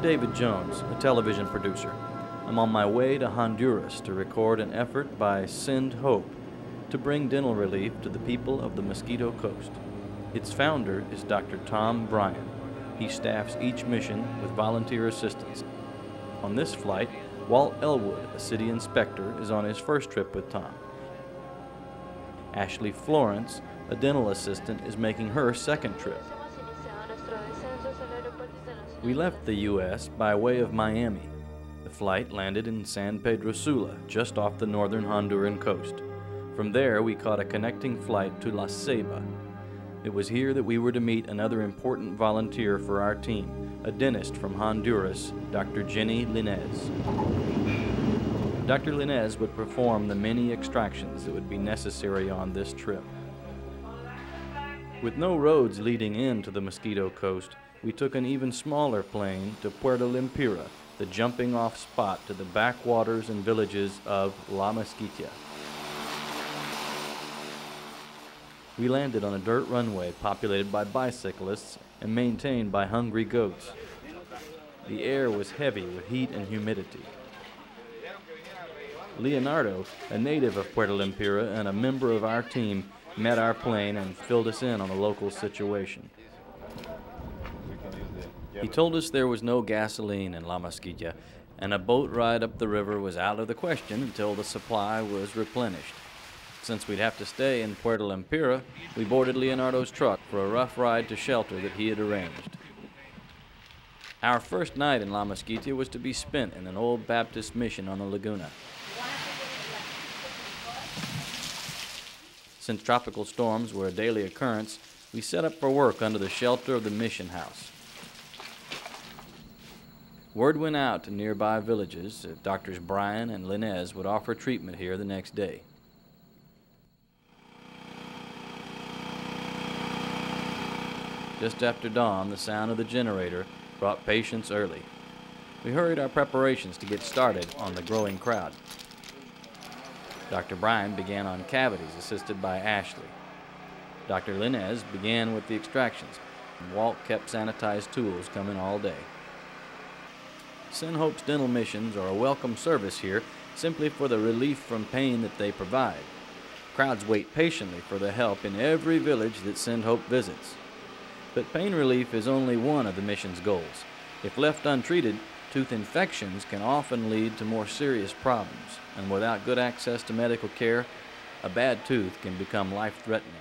David Jones, a television producer. I'm on my way to Honduras to record an effort by Send Hope to bring dental relief to the people of the Mosquito Coast. Its founder is Dr. Tom Bryan. He staffs each mission with volunteer assistance. On this flight, Walt Elwood, a city inspector, is on his first trip with Tom. Ashley Florence, a dental assistant, is making her second trip. We left the U.S. by way of Miami. The flight landed in San Pedro Sula, just off the northern Honduran coast. From there, we caught a connecting flight to La Ceiba. It was here that we were to meet another important volunteer for our team, a dentist from Honduras, Dr. Jenny Linez. Dr. Linez would perform the many extractions that would be necessary on this trip. With no roads leading into the Mosquito Coast, we took an even smaller plane to Puerto Lempira, the jumping-off spot to the backwaters and villages of La Mosquitia. We landed on a dirt runway populated by bicyclists and maintained by hungry goats. The air was heavy with heat and humidity. Leonardo, a native of Puerto Lempira and a member of our team, met our plane and filled us in on the local situation. He told us there was no gasoline in La Mosquitia, and a boat ride up the river was out of the question until the supply was replenished. Since we'd have to stay in Puerto Lempira, we boarded Leonardo's truck for a rough ride to shelter that he had arranged. Our first night in La Mosquitia was to be spent in an old Baptist mission on the Laguna. Since tropical storms were a daily occurrence, we set up for work under the shelter of the mission house. Word went out to nearby villages that Drs. Bryan and Linez would offer treatment here the next day. Just after dawn, the sound of the generator brought patients early. We hurried our preparations to get started on the growing crowd. Dr. Bryan began on cavities, assisted by Ashley. Dr. Linez began with the extractions, and Walt kept sanitized tools coming all day. Send Hope's dental missions are a welcome service here simply for the relief from pain that they provide. Crowds wait patiently for the help in every village that Send Hope visits. But pain relief is only one of the mission's goals. If left untreated, tooth infections can often lead to more serious problems, and without good access to medical care, a bad tooth can become life-threatening.